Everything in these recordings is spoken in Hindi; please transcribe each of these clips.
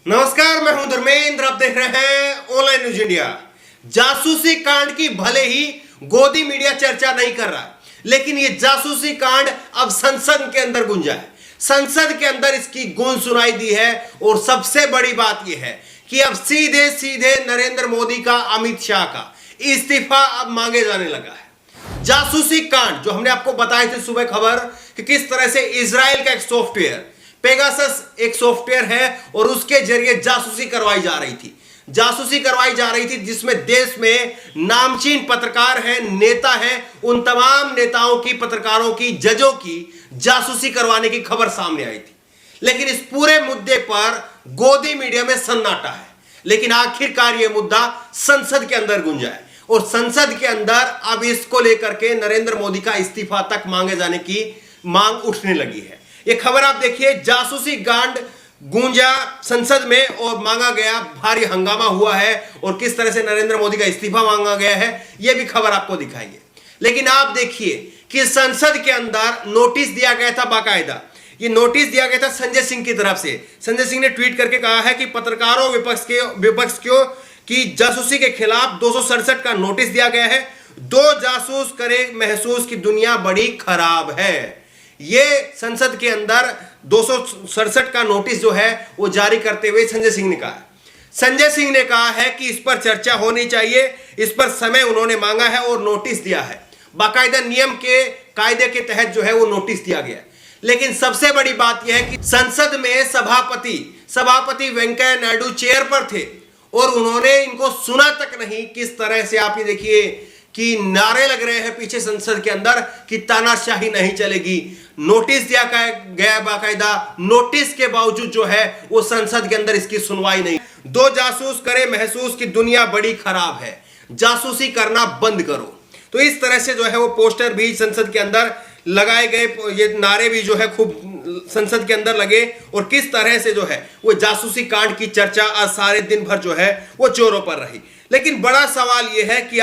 नमस्कार, मैं हूं धर्मेंद्र। आप देख रहे हैं ऑनलाइन न्यूज इंडिया। जासूसी कांड की भले ही गोदी मीडिया चर्चा नहीं कर रहा, लेकिन ये जासूसी कांड अब संसद के अंदर गूंजा है। संसद के अंदर इसकी गूंज सुनाई दी है और सबसे बड़ी बात यह है कि अब सीधे सीधे नरेंद्र मोदी का, अमित शाह का इस्तीफा अब मांगे जाने लगा है। जासूसी कांड जो हमने आपको बताए थे सुबह खबर कि किस तरह से इजराइल का एक सॉफ्टवेयर पेगासस एक सॉफ्टवेयर है और उसके जरिए जासूसी करवाई जा रही थी, जिसमें देश में नामचीन पत्रकार हैं, नेता हैं, उन तमाम नेताओं की, पत्रकारों की, जजों की जासूसी करवाने की खबर सामने आई थी। लेकिन इस पूरे मुद्दे पर गोदी मीडिया में सन्नाटा है। लेकिन आखिरकार यह मुद्दा संसद के अंदर गूंजा है और संसद के अंदर अब इसको लेकर के नरेंद्र मोदी का इस्तीफा तक मांगे जाने की मांग उठने लगी है। ये खबर आप देखिए, जासूसी कांड गूंजा संसद में और मांगा गया, भारी हंगामा हुआ है और किस तरह से नरेंद्र मोदी का इस्तीफा मांगा गया है, यह भी खबर आपको दिखाएंगे। लेकिन आप देखिए कि संसद के अंदर नोटिस दिया गया था, बाकायदा ये नोटिस दिया गया था संजय सिंह की तरफ से। संजय सिंह ने ट्वीट करके कहा है कि पत्रकारों विपक्ष की जासूसी के खिलाफ 267 का नोटिस दिया गया है। दो जासूस करे महसूस की दुनिया बड़ी खराब है। ये संसद के अंदर 267 का नोटिस जो है वो जारी करते हुए संजय सिंह ने कहा। संजय सिंह ने कहा है कि इस पर चर्चा होनी चाहिए, इस पर समय उन्होंने मांगा है और नोटिस दिया है। बाकायदा नियम के कायदे के तहत जो है वो नोटिस दिया गया। लेकिन सबसे बड़ी बात यह है कि संसद में सभापति वेंकैया नायडू चेयर पर थे और उन्होंने इनको सुना तक नहीं। किस तरह से आप ये देखिए कि नारे लग रहे हैं पीछे संसद के अंदर कि तानाशाही नहीं चलेगी। नोटिस दिया गया बाकायदा, नोटिस के बावजूद जो है वो संसद के अंदर इसकी सुनवाई नहीं। दो जासूस करे महसूस की दुनिया बड़ी खराब है, जासूसी करना बंद करो। तो इस तरह से जो है वो पोस्टर भी संसद के अंदर लगाए गए, ये नारे भी जो है खूब संसद के अंदर लगे और किस तरह से जो है वो जासूसी कांड की चर्चा आज सारे दिन भर जो है वो जोरों पर रही। लेकिन बड़ा सवाल ये है कि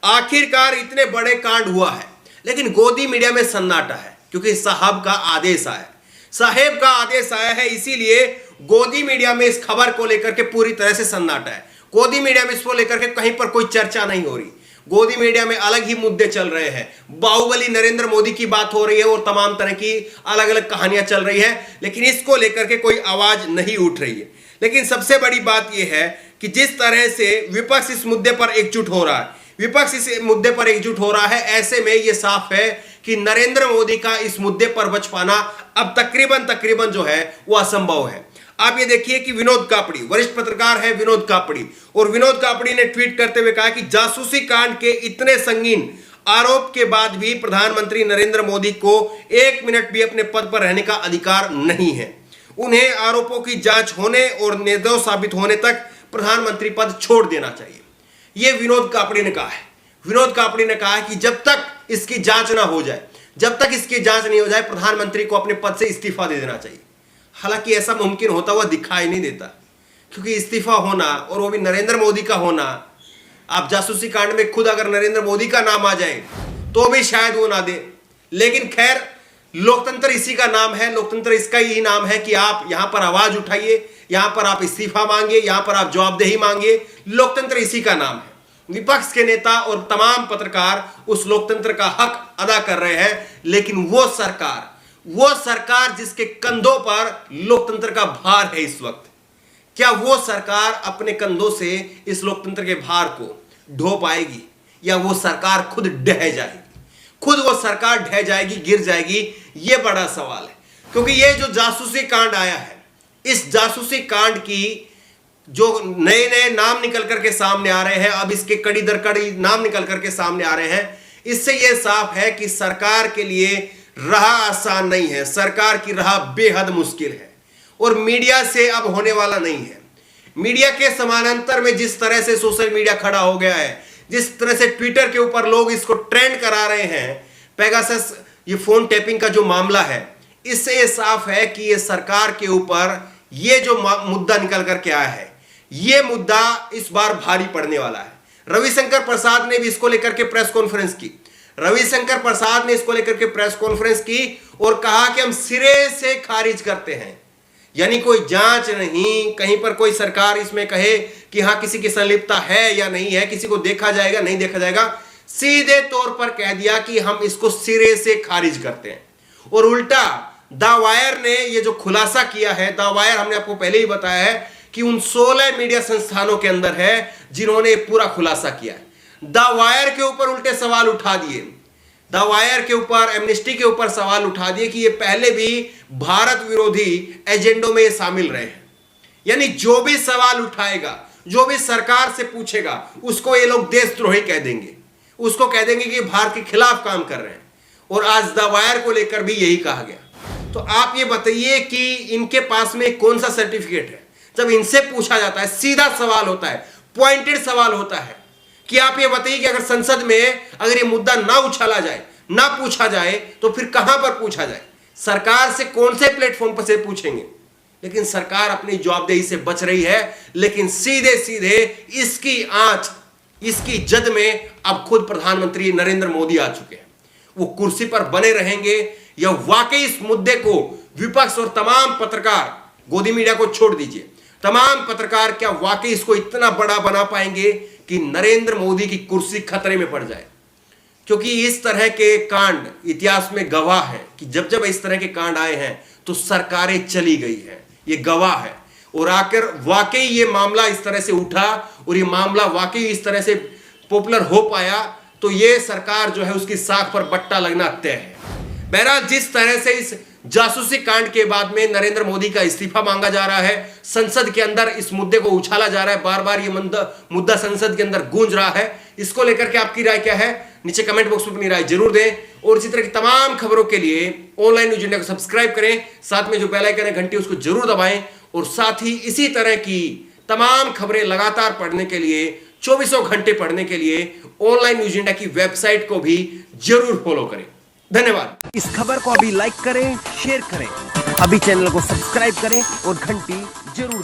आखिरकार इतने बड़े कांड हुआ है, लेकिन गोदी मीडिया में सन्नाटा है क्योंकि साहब का आदेश आया है। इसीलिए गोदी मीडिया में इस खबर को लेकर के पूरी तरह से सन्नाटा है। गोदी मीडिया में इसको लेकर के कहीं पर कोई चर्चा नहीं हो रही। गोदी मीडिया में अलग ही मुद्दे चल रहे हैं। बाहुबली नरेंद्र मोदी की बात हो रही है और तमाम तरह की अलग अलग कहानियां चल रही है, लेकिन इसको लेकर के कोई आवाज नहीं उठ रही है। लेकिन सबसे बड़ी बात यह है कि जिस तरह से विपक्ष इस मुद्दे पर एकजुट हो रहा है, ऐसे में यह साफ है कि नरेंद्र मोदी का इस मुद्दे पर बच पाना अब तकरीबन जो है वो असंभव है। आप ये देखिए कि विनोद कापड़ी, वरिष्ठ पत्रकार है विनोद कापड़ी, और विनोद कापड़ी ने ट्वीट करते हुए कहा कि जासूसी कांड के इतने संगीन आरोप के बाद भी प्रधानमंत्री नरेंद्र मोदी को 1 मिनट भी अपने पद पर रहने का अधिकार नहीं है। उन्हें आरोपों की जांच होने और निर्दोष साबित होने तक प्रधानमंत्री पद छोड़ देना चाहिए। यह विनोद कापड़ी ने कहा है। विनोद कापड़ी ने कहा कि जब तक इसकी जांच नहीं हो जाए, प्रधानमंत्री को अपने पद से इस्तीफा दे देना चाहिए। हालांकि ऐसा मुमकिन होता हुआ दिखाई नहीं देता, क्योंकि इस्तीफा होना और वो भी नरेंद्र मोदी का होना, आप जासूसी कांड में खुद अगर नरेंद्र मोदी का नाम आ जाए तो भी शायद वो ना दे। लेकिन खैर, लोकतंत्र इसी का नाम है, लोकतंत्र इसका ही नाम है कि आप यहां पर आवाज उठाइए, यहां पर आप इस्तीफा मांगिए, यहां पर आप जवाबदेही मांगिए। लोकतंत्र इसी का नाम है। विपक्ष के नेता और तमाम पत्रकार उस लोकतंत्र का हक अदा कर रहे हैं, लेकिन वो सरकार जिसके कंधों पर लोकतंत्र का भार है इस वक्त, क्या वो सरकार अपने कंधों से इस लोकतंत्र के भार को ढो पाएगी, या वो सरकार खुद ढह जाएगी, गिर जाएगी? ये बड़ा सवाल है। क्योंकि ये जो जासूसी कांड आया है, इस जासूसी कांड की जो नए नाम निकल करके सामने आ रहे हैं, अब इसके कड़ी दर कड़ी नाम निकल करके सामने आ रहे हैं, इससे यह साफ है कि सरकार के लिए राह आसान नहीं है, सरकार की राह बेहद मुश्किल है और मीडिया से अब होने वाला नहीं है। मीडिया के समानांतर में जिस तरह से सोशल मीडिया खड़ा हो गया है, जिस तरह से ट्विटर के ऊपर लोग इसको ट्रेंड करा रहे हैं, पेगासस ये फोन टैपिंग का जो मामला है, इससे यह साफ है कि यह सरकार के ऊपर ये जो मुद्दा निकल करके आया है, ये मुद्दा इस बार भारी पड़ने वाला है। रविशंकर प्रसाद ने भी इसको लेकर के प्रेस कॉन्फ्रेंस की और कहा कि हम सिरे से खारिज करते हैं यानी कोई जांच नहीं, कहीं पर कोई सरकार इसमें कहे कि हाँ किसी की संलिप्तता है या नहीं है, किसी को देखा जाएगा नहीं देखा जाएगा, सीधे तौर पर कह दिया कि हम इसको सिरे से खारिज करते हैं। और उल्टा द वायर ने ये जो खुलासा किया है, द वायर हमने आपको पहले ही बताया है कि उन 16 मीडिया संस्थानों के अंदर है जिन्होंने पूरा खुलासा किया है। द वायर के ऊपर उल्टे सवाल उठा दिए, द वायर के ऊपर, एमनेस्टी के ऊपर सवाल उठा दिए कि ये पहले भी भारत विरोधी एजेंडों में शामिल रहे हैं। यानी जो भी सवाल उठाएगा, जो भी सरकार से पूछेगा, उसको ये लोग देशद्रोही कह देंगे, उसको कह देंगे कि भारत के खिलाफ काम कर रहे हैं। और आज द वायर को लेकर भी यही कहा गया। तो आप ये बताइए कि इनके पास में कौन सा सर्टिफिकेट है? जब इनसे पूछा जाता है, सीधा सवाल होता है, पॉइंटेड सवाल होता है कि आप ये बताइए कि अगर संसद में अगर ये मुद्दा ना उछाला जाए, ना पूछा जाए, तो फिर कहां पर पूछा जाए? सरकार से कौन से प्लेटफॉर्म पर से पूछेंगे? लेकिन सरकार अपनी जवाबदेही से बच रही है, लेकिन सीधे सीधे इसकी आंच, इसकी जद में अब खुद प्रधानमंत्री नरेंद्र मोदी आ चुके हैं। वो कुर्सी पर बने रहेंगे या वाकई इस मुद्दे को विपक्ष और तमाम पत्रकार, गोदी मीडिया को छोड़ दीजिए, तमाम पत्रकार क्या वाकई इसको इतना बड़ा बना पाएंगे कि नरेंद्र मोदी की कुर्सी खतरे में पड़ जाए? क्योंकि इस तरह के कांड इतिहास में गवाह है कि जब जब इस तरह के कांड आए हैं तो सरकारें चली गई हैं, ये गवाह है। और आकर वाकई ये मामला इस तरह से उठा और ये मामला वाकई इस तरह से पॉपुलर हो पाया, तो ये सरकार जो है उसकी साख पर बट्टा लगना तय है। बहरहाल जिस तरह से इस जासूसी कांड के बाद में नरेंद्र मोदी का इस्तीफा मांगा जा रहा है, संसद के अंदर इस मुद्दे को उछाला जा रहा है, बार बार ये मुद्दा संसद के अंदर गूंज रहा है, इसको लेकर के आपकी राय क्या है? नीचे कमेंट बॉक्स में अपनी राय जरूर दें। और इसी तरह की तमाम खबरों के लिए ऑनलाइन न्यूज इंडिया को सब्सक्राइब करें, साथ में जो बेल आइकन है घंटी उसको जरूर दबाएं। और साथ ही इसी तरह की तमाम खबरें लगातार पढ़ने के लिए, 24 घंटे पढ़ने के लिए ऑनलाइन न्यूज इंडिया की वेबसाइट को भी जरूर फॉलो करें। धन्यवाद। इस खबर को अभी लाइक करें, शेयर करें, अभी चैनल को सब्सक्राइब करें और घंटी जरूर